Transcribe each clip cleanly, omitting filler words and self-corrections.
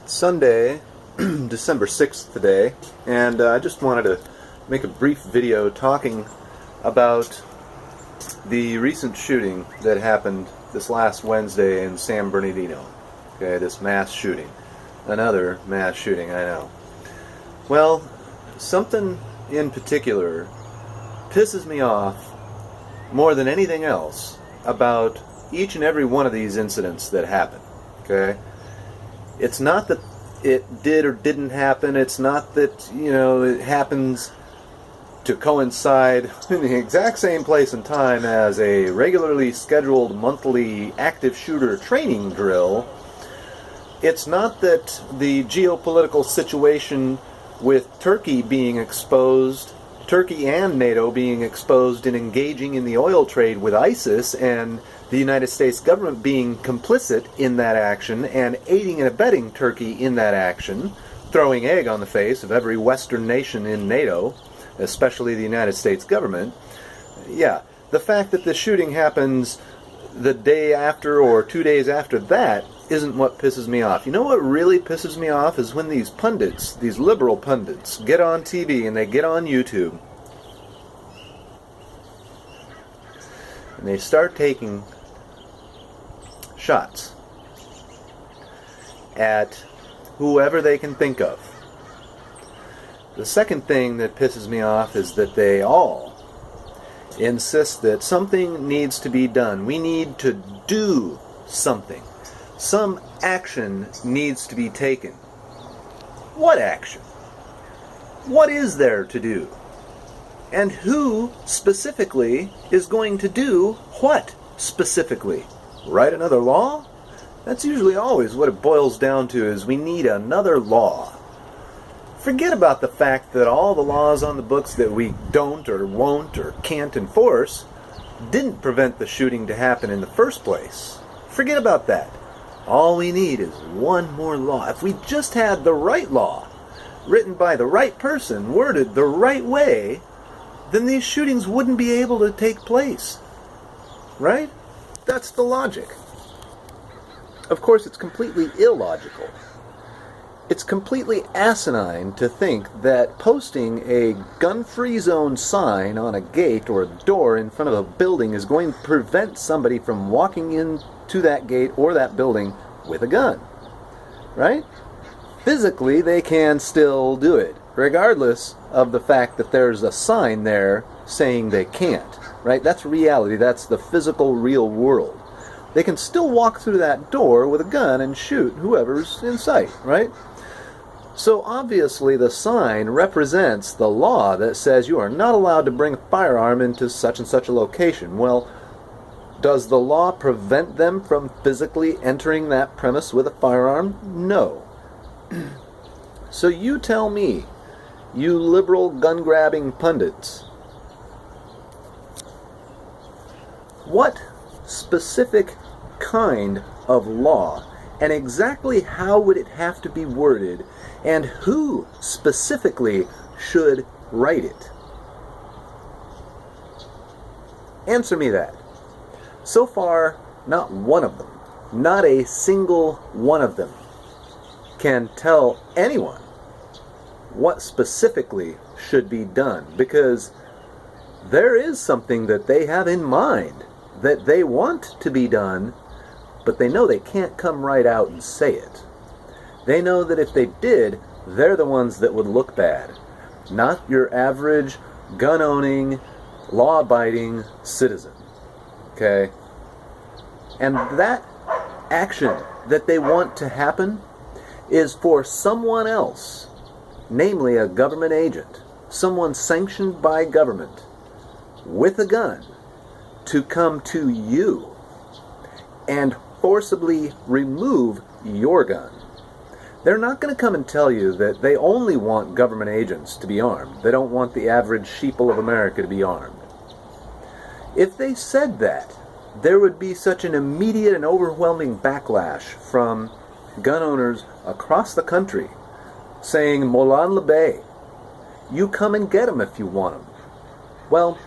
Sunday, December 6th today, and I just wanted to make a brief video talking about the recent shooting that happened this last Wednesday in San Bernardino. Okay, this mass shooting. Another mass shooting, I know. Well, something in particular pisses me off more than anything else about each and every one of these incidents that happen. Okay? It's not that it did or didn't happen. It's not that, it happens to coincide in the exact same place and time as a regularly scheduled monthly active shooter training drill. It's not that the geopolitical situation with Turkey being exposed, Turkey and NATO being exposed in engaging in the oil trade with ISIS, and the United States government being complicit in that action and aiding and abetting Turkey in that action, throwing egg on the face of every Western nation in NATO, especially the United States government. Yeah, the fact that the shooting happens the day after or 2 days after that isn't what pisses me off. You know what really pisses me off is when these pundits, these liberal pundits, get on TV and they get on YouTube and they start taking shots at whoever they can think of. The second thing that pisses me off is that they all insist that something needs to be done. We need to do something. Some action needs to be taken. What action? What is there to do? And who specifically is going to do what specifically? Write another law? That's usually always what it boils down to, is we need another law. Forget about the fact that all the laws on the books that we don't or won't or can't enforce didn't prevent the shooting to happen in the first place. Forget about that. All we need is one more law. If we just had the right law, written by the right person, worded the right way, then these shootings wouldn't be able to take place. Right? That's the logic. Of course, it's completely illogical. It's completely asinine to think that posting a gun-free zone sign on a gate or a door in front of a building is going to prevent somebody from walking into that gate or that building with a gun. Right? Physically, they can still do it, regardless of the fact that there's a sign there saying they can't. Right? That's reality. That's the physical, real world. They can still walk through that door with a gun and shoot whoever's in sight. Right? So obviously the sign represents the law that says you are not allowed to bring a firearm into such and such a location. Well, does the law prevent them from physically entering that premise with a firearm? No. So you tell me, you liberal gun-grabbing pundits, what specific kind of law and exactly how would it have to be worded, and who specifically should write it? Answer me that. So far, not one of them, not a single one of them, can tell anyone what specifically should be done, because there is something that they have in mind that they want to be done, but they know they can't come right out and say it. They know that if they did, they're the ones that would look bad, not your average gun-owning, law-abiding citizen. Okay? And that action that they want to happen is for someone else, namely a government agent, someone sanctioned by government, with a gun, to come to you and forcibly remove your gun. They're not going to come and tell you that they only want government agents to be armed. They don't want the average sheeple of America to be armed. If they said that, there would be such an immediate and overwhelming backlash from gun owners across the country saying, Molan Labey, you come and get them if you want them. Well,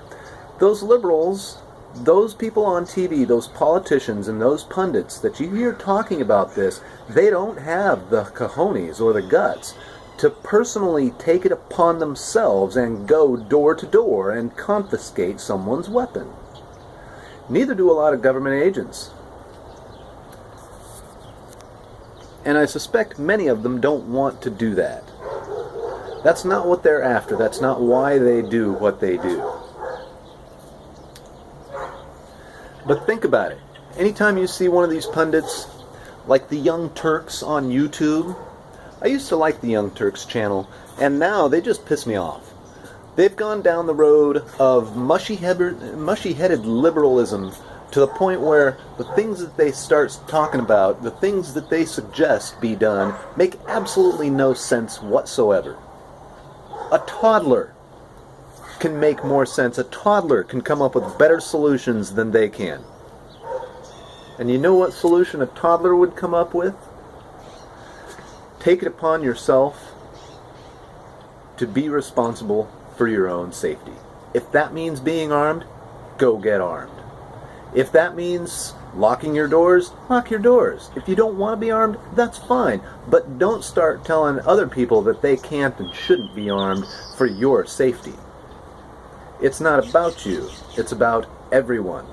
those liberals those people on TV, those politicians and those pundits that you hear talking about this, they don't have the cojones or the guts to personally take it upon themselves and go door to door and confiscate someone's weapon. Neither do a lot of government agents. And I suspect many of them don't want to do that. That's not what they're after. That's not why they do what they do. But think about it. Anytime you see one of these pundits, like the Young Turks on YouTube, I used to like the Young Turks channel, and now they just piss me off. They've gone down the road of mushy-headed liberalism to the point where the things that they start talking about, the things that they suggest be done, make absolutely no sense whatsoever. A toddler can make more sense. A toddler can come up with better solutions than they can. And you know what solution a toddler would come up with? Take it upon yourself to be responsible for your own safety. If that means being armed, go get armed. If that means locking your doors, lock your doors. If you don't want to be armed, that's fine. But don't start telling other people that they can't and shouldn't be armed for your safety. It's not about you. It's about everyone.